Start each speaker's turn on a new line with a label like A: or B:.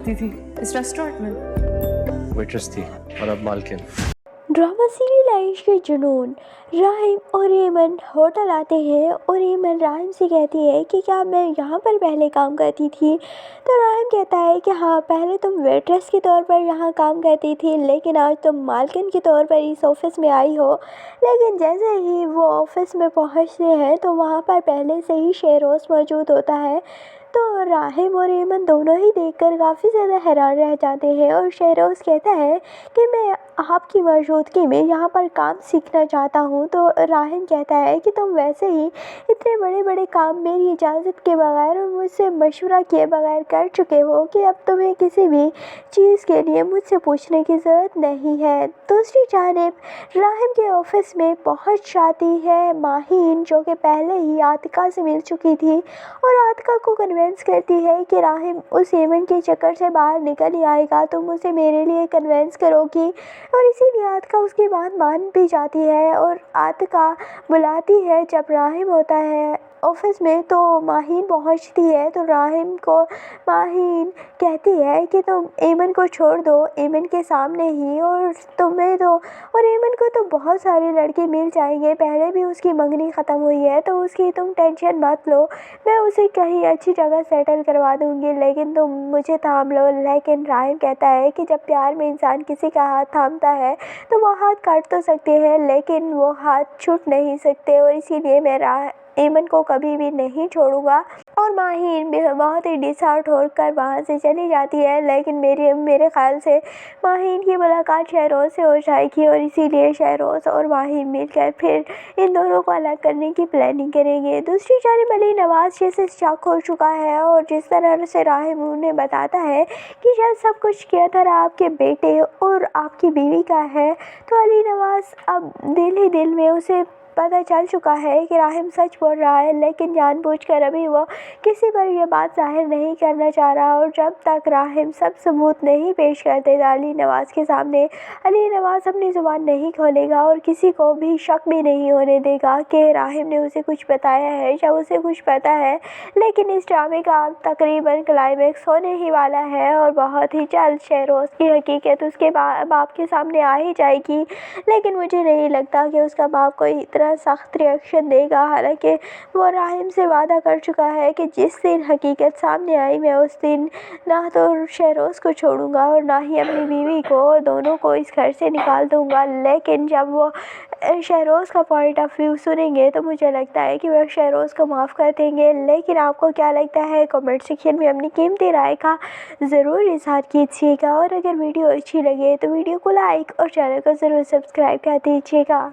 A: تھی اس ریسٹورینٹ میں
B: ویٹرس تھی اور اب مالکن۔
C: ڈرامہ سیریل عیش کے جنون۔ راحم اور ایمن ہوٹل آتے ہیں اور ایمن راحم سے کہتی ہے کہ کیا میں یہاں پر پہلے کام کرتی تھی؟ تو راحم کہتا ہے کہ ہاں، پہلے تم ویٹریس کے طور پر یہاں کام کرتی تھی، لیکن آج تم مالکن کے طور پر اس آفس میں آئی ہو۔ لیکن جیسے ہی وہ آفس میں پہنچتے ہیں تو وہاں پر پہلے سے ہی شہروز موجود ہوتا ہے۔ تو راحم اور ایمن دونوں ہی دیکھ کر کافی زیادہ حیران رہ جاتے ہیں اور شہروز کہتا ہے کہ میں آپ کی موجودگی میں یہاں پر کام سیکھنا چاہتا ہوں۔ تو راحم کہتا ہے کہ تم ویسے ہی اتنے بڑے بڑے کام میری اجازت کے بغیر اور مجھ سے مشورہ کیے بغیر کر چکے ہو کہ اب تمہیں کسی بھی چیز کے لیے مجھ سے پوچھنے کی ضرورت نہیں ہے۔ دوسری جانب راحم کے آفس میں پہنچ جاتی ہے ماہین، جو کہ پہلے ہی عاتکہ سے مل چکی تھی اور عاتکہ کو کنونس کرتی ہے کہ راحم اس ایمن کے چکر سے باہر نکل ہی آئے گا، تم اسے میرے لیے کنونس کرو گی۔ اور اسی لیے عاتکہ اس کی بات مان بھی جاتی ہے اور عاتکہ بلاتی ہے جب راحم ہوتا ہے آفس میں تو ماہین پہنچتی ہے تو راحم کو ماہین کہتی ہے کہ تم ایمن کو چھوڑ دو ایمن کے سامنے ہی، اور تمہیں تو اور ایمن کو تو بہت سارے لڑکے مل جائیں گے، پہلے بھی اس کی منگنی ختم ہوئی ہے تو اس کی تم ٹینشن مت لو، میں اسے کہیں اچھی جگہ سیٹل کروا دوں گی، لیکن تم مجھے تھام لو۔ لیکن راحم کہتا ہے کہ جب پیار میں انسان کسی کا ہاتھ تھامتا ہے تو وہ ہاتھ کاٹ تو سکتے ہیں لیکن وہ ہاتھ چھوٹ نہیں سکتے، اور اسی لیے میں ایمن کو کبھی بھی نہیں چھوڑوں گا۔ اور ماہین بہت ہی ڈس ہارٹ ہو کر وہاں سے چلی جاتی ہے، لیکن میرے خیال سے ماہین کی ملاقات شہروز سے ہو جائے گی اور اسی لیے شہروز اور ماہین مل کر پھر ان دونوں کو الگ کرنے کی پلاننگ کریں گے۔ دوسری جانب علی نواز جیسے شک ہو چکا ہے اور جس طرح سے راحم انہیں بتاتا ہے کہ شاید سب کچھ کیا تھا آپ کے بیٹے اور آپ کی بیوی کا ہے، تو علی نواز اب دل ہی دل میں اسے پتہ چل چکا ہے کہ راحم سچ بول رہا ہے، لیکن جان بوجھ کر ابھی وہ کسی پر یہ بات ظاہر نہیں کرنا چاہ رہا، اور جب تک راحم سب ثبوت نہیں پیش کر دیتا علی نواز کے سامنے، علی نواز اپنی زبان نہیں کھولے گا اور کسی کو بھی شک بھی نہیں ہونے دے گا کہ راحم نے اسے کچھ بتایا ہے یا اسے کچھ پتہ ہے۔ لیکن اس ڈرامے کا اب تقریباً کلائمیکس ہونے ہی والا ہے اور بہت ہی جلد شہروز کی حقیقت اس کے باپ کے سامنے آ ہی جائے گی، لیکن مجھے نہیں لگتا کہ اس کا باپ کوئی اتنا سخت ریئیکشن دے گا، حالانکہ وہ راحم سے وعدہ کر چکا ہے کہ جس دن حقیقت سامنے آئی میں اس دن نہ تو شہروز کو چھوڑوں گا اور نہ ہی اپنی بیوی کو، دونوں کو اس گھر سے نکال دوں گا۔ لیکن جب وہ شہروز کا پوائنٹ آف ویو سنیں گے تو مجھے لگتا ہے کہ وہ شہروز کو معاف کر دیں گے۔ لیکن آپ کو کیا لگتا ہے؟ کمنٹ سیکشن میں اپنی قیمتی رائے کا ضرور اظہار کیجیے گا، اور اگر ویڈیو اچھی لگے تو ویڈیو کو لائک اور چینل کو ضرور سبسکرائب کر دیجیے گا۔